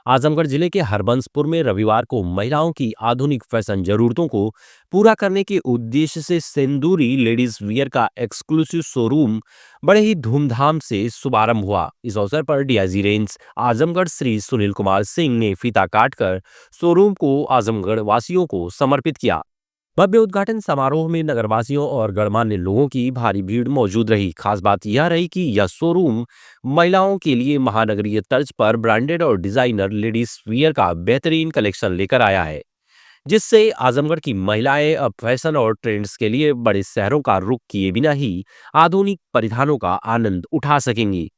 आजमगढ़ जिले के हरबंसपुर में रविवार को महिलाओं की आधुनिक फैशन जरूरतों को पूरा करने के उद्देश्य से सिंदूरी लेडीज वियर का एक्सक्लूसिव शोरूम बड़े ही धूमधाम से शुभारंभ हुआ। इस अवसर पर डीआईजी रेंज आजमगढ़ श्री सुनील कुमार सिंह ने फीता काटकर शोरूम को आजमगढ़ वासियों को समर्पित किया। भव्य उद्घाटन समारोह में नगरवासियों और गणमान्य लोगों की भारी भीड़ मौजूद रही। खास बात यह रही कि यह शोरूम महिलाओं के लिए महानगरीय तर्ज पर ब्रांडेड और डिजाइनर लेडीज वियर का बेहतरीन कलेक्शन लेकर आया है, जिससे आजमगढ़ की महिलाएं अब फैशन और ट्रेंड्स के लिए बड़े शहरों का रुख किए बिना ही आधुनिक परिधानों का आनंद उठा सकेंगी।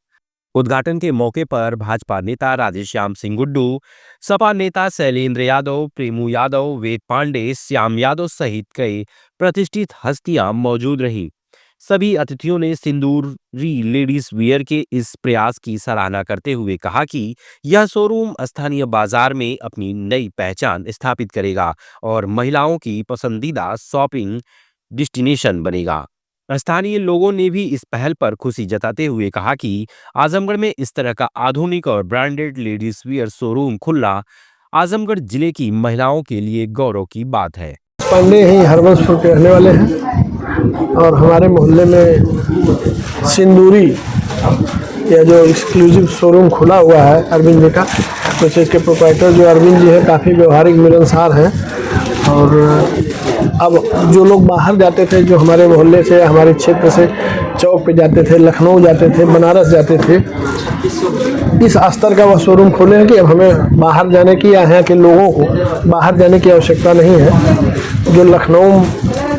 उद्घाटन के मौके पर भाजपा नेता राधेश्याम सिंह गुड्डू, सपा नेता शैलेंद्र यादव, प्रेमू यादव, वेद पांडे, श्याम यादव सहित कई प्रतिष्ठित हस्तियां मौजूद रहीं। सभी अतिथियों ने सिंदूरी लेडीज वियर के इस प्रयास की सराहना करते हुए कहा कि यह शोरूम स्थानीय बाजार में अपनी नई पहचान स्थापित करेगा और महिलाओं की पसंदीदा शॉपिंग डेस्टिनेशन बनेगा। स्थानीय लोगों ने भी इस पहल पर खुशी जताते हुए कहा कि आजमगढ़ में इस तरह का आधुनिक और ब्रांडेड लेडीज वियर शोरूम खुलना आजमगढ़ जिले की महिलाओं के लिए गौरव की बात है। पांडे ही हरबंसपुर के रहने वाले हैं और हमारे मोहल्ले में सिंदूरी या जो एक्सक्लूसिव शोरूम खुला हुआ है अरविंद जी का, तो इसके प्रोप्राइटर जो अरविंद जी हैं काफ़ी व्यवहारिक मिलनसार हैं। और अब जो लोग बाहर जाते थे, जो हमारे मोहल्ले से हमारे क्षेत्र से चौक पे जाते थे, लखनऊ जाते थे, बनारस जाते थे, इस स्तर का वह शोरूम खोले हैं कि अब हमें बाहर जाने की या यहाँ के लोगों को बाहर जाने की आवश्यकता नहीं है। जो लखनऊ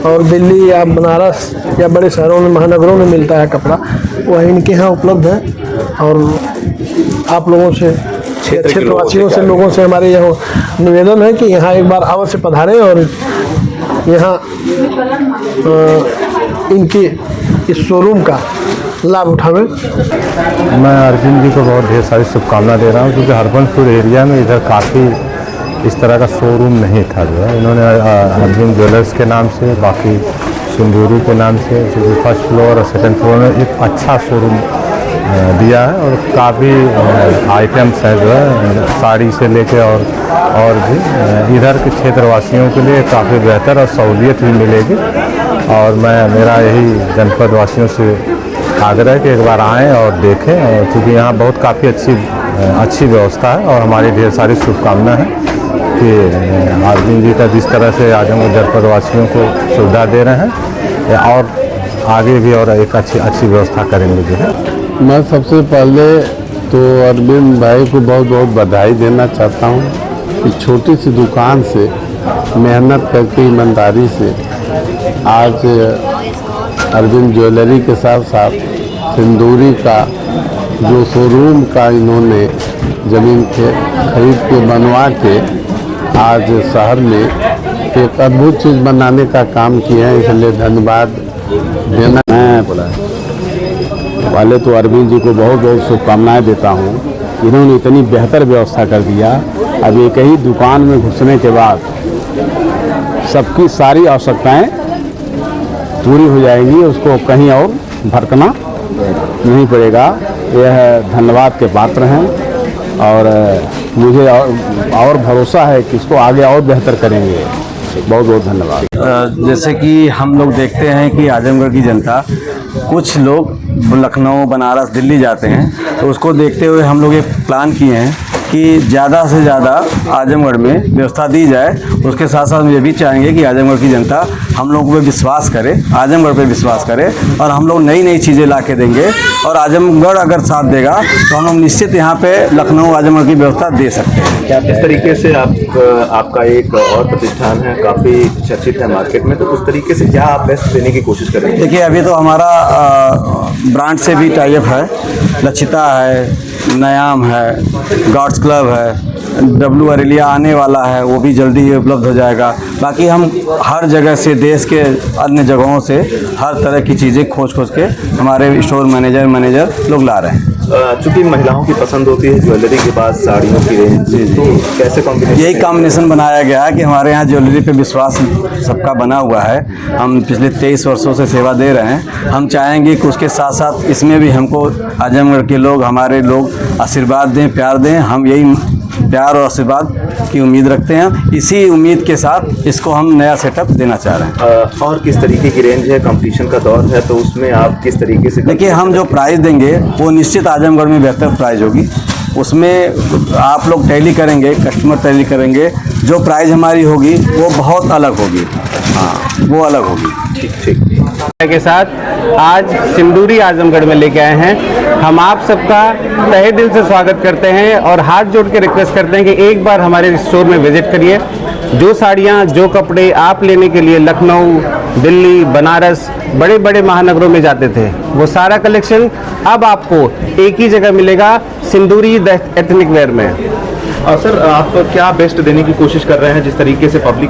और दिल्ली या बनारस या बड़े शहरों में, महानगरों में मिलता है कपड़ा, वह इनके यहाँ उपलब्ध है। और आप लोगों से, क्षेत्रवासियों से, लोगों से हमारे यहाँ निवेदन है कि यहाँ एक बार अवश्य पधारें और यहाँ इनके इस शोरूम का लाभ उठावें। मैं अर्जुन जी को बहुत ढेर सारी शुभकामनाएं दे रहा हूँ, क्योंकि हरबंसपुर एरिया में इधर काफ़ी इस तरह का शोरूम नहीं था। जो है इन्होंने अर्जुन ज्वेलर्स के नाम से, बाकी सिंदूरी के नाम से जो फर्स्ट फ्लोर और सेकंड फ्लोर में एक अच्छा शोरूम दिया है और काफ़ी आइटम्स हैं जो है साड़ी से लेके और भी इधर के क्षेत्रवासियों के लिए काफ़ी बेहतर और सहूलियत भी मिलेगी। और मेरा यही जनपद वासियों से आग्रह है कि एक बार आएँ और देखें, क्योंकि यहाँ बहुत काफ़ी अच्छी व्यवस्था है। और हमारी ढेर सारी शुभकामना है कि अरविंद जी का जिस तरह से आजमगढ़ जनपद वासियों को सुविधा दे रहे हैं और आगे भी और एक अच्छी व्यवस्था करेंगे जो है। मैं सबसे पहले तो अरविंद भाई को बहुत बहुत बधाई देना चाहता हूँ कि छोटी सी दुकान से मेहनत करके, ईमानदारी से आज अरविंद ज्वेलरी के साथ साथ सिंदूरी का जो शोरूम का इन्होंने ज़मीन के खरीद के बनवा के आज शहर में एक अद्भुत चीज़ बनाने का काम किया है, इसलिए धन्यवाद देना। मैं पहले तो अरविंद जी को बहुत बहुत शुभकामनाएं देता हूँ। इन्होंने इतनी बेहतर व्यवस्था कर दिया। अब एक ही दुकान में घुसने के बाद सबकी सारी आवश्यकताएं पूरी हो जाएंगी, उसको कहीं और भटकना नहीं पड़ेगा। यह धन्यवाद के पात्र हैं और मुझे और भरोसा है कि इसको आगे और बेहतर करेंगे। बहुत बहुत धन्यवाद। जैसे कि हम लोग देखते हैं कि आजमगढ़ की जनता, कुछ लोग लखनऊ, बनारस, दिल्ली जाते हैं, तो उसको देखते हुए हम लोग एक प्लान किए हैं कि ज़्यादा से ज़्यादा आजमगढ़ में व्यवस्था दी जाए। उसके साथ साथ ये भी चाहेंगे कि आजमगढ़ की जनता हम लोगों पे विश्वास करे, आजमगढ़ पे विश्वास करे और हम लोग नई नई चीज़ें ला के देंगे। और आजमगढ़ अगर साथ देगा तो हम लोग निश्चित यहाँ पे लखनऊ, आजमगढ़ की व्यवस्था दे सकते हैं। क्या इस तरीके से आपका एक और प्रतिष्ठान है, काफ़ी चर्चित है मार्केट में, तो उस तरीके से क्या आप बेस्ट देने की कोशिश करेंगे? देखिए, अभी तो हमारा ब्रांड से भी टाई अप है, लचिता है, नयाम है, गॉड्स क्लब है, डब्लू अरेलिया आने वाला है, वो भी जल्दी ही उपलब्ध हो जाएगा। बाकी हम हर जगह से, देश के अन्य जगहों से हर तरह की चीज़ें खोज के हमारे स्टोर मैनेजर लोग ला रहे हैं। चूँकि महिलाओं की पसंद होती है ज्वेलरी के बाद साड़ियों की रेंज, तो कैसे कॉम्बिनेशन? यही कॉम्बिनेशन बनाया गया है कि हमारे यहाँ ज्वेलरी पे विश्वास सबका बना हुआ है। हम पिछले 23 वर्षों से सेवा दे रहे हैं। हम चाहेंगे कि उसके साथ साथ इसमें भी हमको आजमगढ़ के लोग, हमारे लोग आशीर्वाद दें, प्यार दें। हम यही प्यार और आशीर्वाद की उम्मीद रखते हैं। इसी उम्मीद के साथ इसको हम नया सेटअप देना चाह रहे हैं। और किस तरीके की रेंज है, कंपटीशन का दौर है, तो उसमें आप किस तरीके से देखिए, हम जो प्राइस देंगे वो निश्चित आजमगढ़ में बेहतर प्राइस होगी। उसमें आप लोग टैली करेंगे, कस्टमर टैली करेंगे, जो प्राइस हमारी होगी वो बहुत अलग होगी। हाँ, वो अलग होगी। ठीक ठीक के साथ आज सिंदूरी आजमगढ़ में लेके आए हैं। हम आप सबका तहे दिल से स्वागत करते हैं और हाथ जोड़ के रिक्वेस्ट करते हैं कि एक बार हमारे स्टोर में विजिट करिए। जो साड़ियाँ, जो कपड़े आप लेने के लिए लखनऊ, दिल्ली, बनारस, बड़े बड़े महानगरों में जाते थे, वो सारा कलेक्शन अब आपको एक ही जगह मिलेगा, सिंदूरी द एथनिक वेयर में। और सर, आप क्या बेस्ट देने की कोशिश कर रहे हैं? जिस तरीके से पब्लिक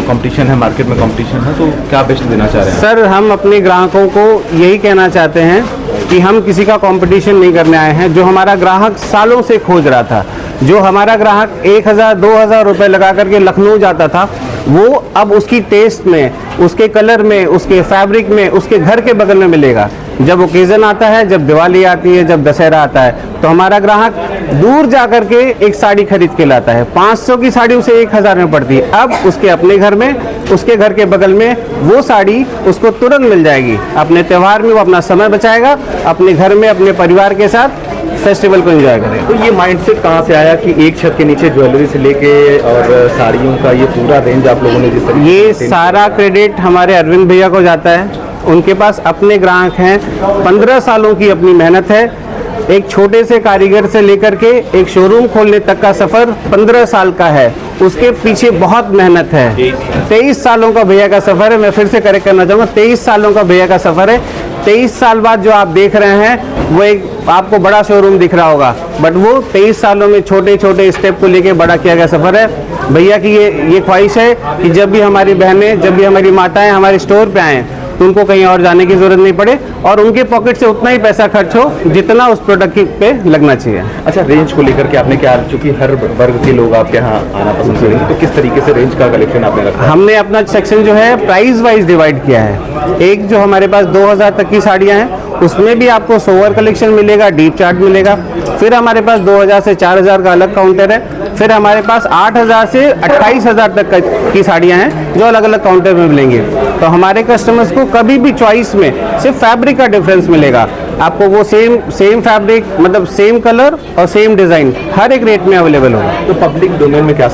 कंपटीशन है, मार्केट में कंपटीशन है, तो क्या बेस्ट देना चाह रहे हैं? सर, हम अपने ग्राहकों को यही कहना चाहते हैं कि हम किसी का कंपटीशन नहीं करने आए हैं। जो हमारा ग्राहक सालों से खोज रहा था, जो हमारा ग्राहक 1000-2000 रुपये लगा करके लखनऊ जाता था, वो अब उसकी टेस्ट में, उसके कलर में, उसके फैब्रिक में, उसके घर के बगल में मिलेगा। जब ओकेज़न आता है, जब दिवाली आती है, जब दशहरा आता है, तो हमारा ग्राहक दूर जा कर के एक साड़ी खरीद के लाता है। 500 की साड़ी उसे 1000 में पड़ती है। अब उसके अपने घर में, उसके घर के बगल में वो साड़ी उसको तुरंत मिल जाएगी। अपने त्यौहार में वो अपना समय बचाएगा, अपने घर में अपने परिवार के साथ फेस्टिवल को एंजॉय करेगा। तो ये माइंडसेट कहाँ से आया कि एक छत के नीचे ज्वेलरी से लेके और साड़ियों का ये पूरा रेंज आप लोगों ने जिस तरीके ये से सारा क्रेडिट हमारे अरविंद भैया को जाता है। उनके पास अपने ग्राहक हैं, 15 सालों की अपनी मेहनत है। एक छोटे से कारीगर से लेकर के एक शोरूम खोलने तक का सफ़र 15 साल का है। उसके पीछे बहुत मेहनत है। 23 सालों का भैया का सफ़र है। मैं फिर से करेक्ट करना चाहूँगा, 23 सालों का भैया का सफ़र है। 23 साल बाद जो आप देख रहे हैं वो एक आपको बड़ा शोरूम दिख रहा होगा, बट वो 23 सालों में छोटे छोटे स्टेप को लेके बड़ा किया गया सफ़र है। भैया की ये ख्वाहिश है कि जब भी हमारी बहनें, जब भी हमारी माताएं हमारे स्टोर पे आएँ तो उनको कहीं और जाने की ज़रूरत नहीं पड़े और उनके पॉकेट से उतना ही पैसा खर्च हो जितना उस प्रोडक्ट पे लगना चाहिए। अच्छा, रेंज को लेकर के आपने क्या, चूंकि हर वर्ग के लोग आपके यहाँ आना पसंद करेंगे, तो किस तरीके से रेंज का कलेक्शन आपने रखा? हमने अपना सेक्शन जो है प्राइस वाइज डिवाइड किया है। एक जो हमारे पास 2000 तक की साड़ियाँ हैं, उसमें भी आपको सोवर कलेक्शन मिलेगा, डीप चार्ट मिलेगा। फिर हमारे पास 2000 से 4000 का अलग काउंटर है। फिर हमारे पास 8000 से 28000 तक की साड़ियाँ हैं जो अलग अलग काउंटर में मिलेंगी। तो हमारे कस्टमर्स को कभी भी चॉइस में सिर्फ फैब्रिक का डिफरेंस मिलेगा। आपको वो सेम फैब्रिक, मतलब सेम कलर और सेम डिज़ाइन हर एक रेट में अवेलेबल होगा। तो पब्लिक डोमेन में क्या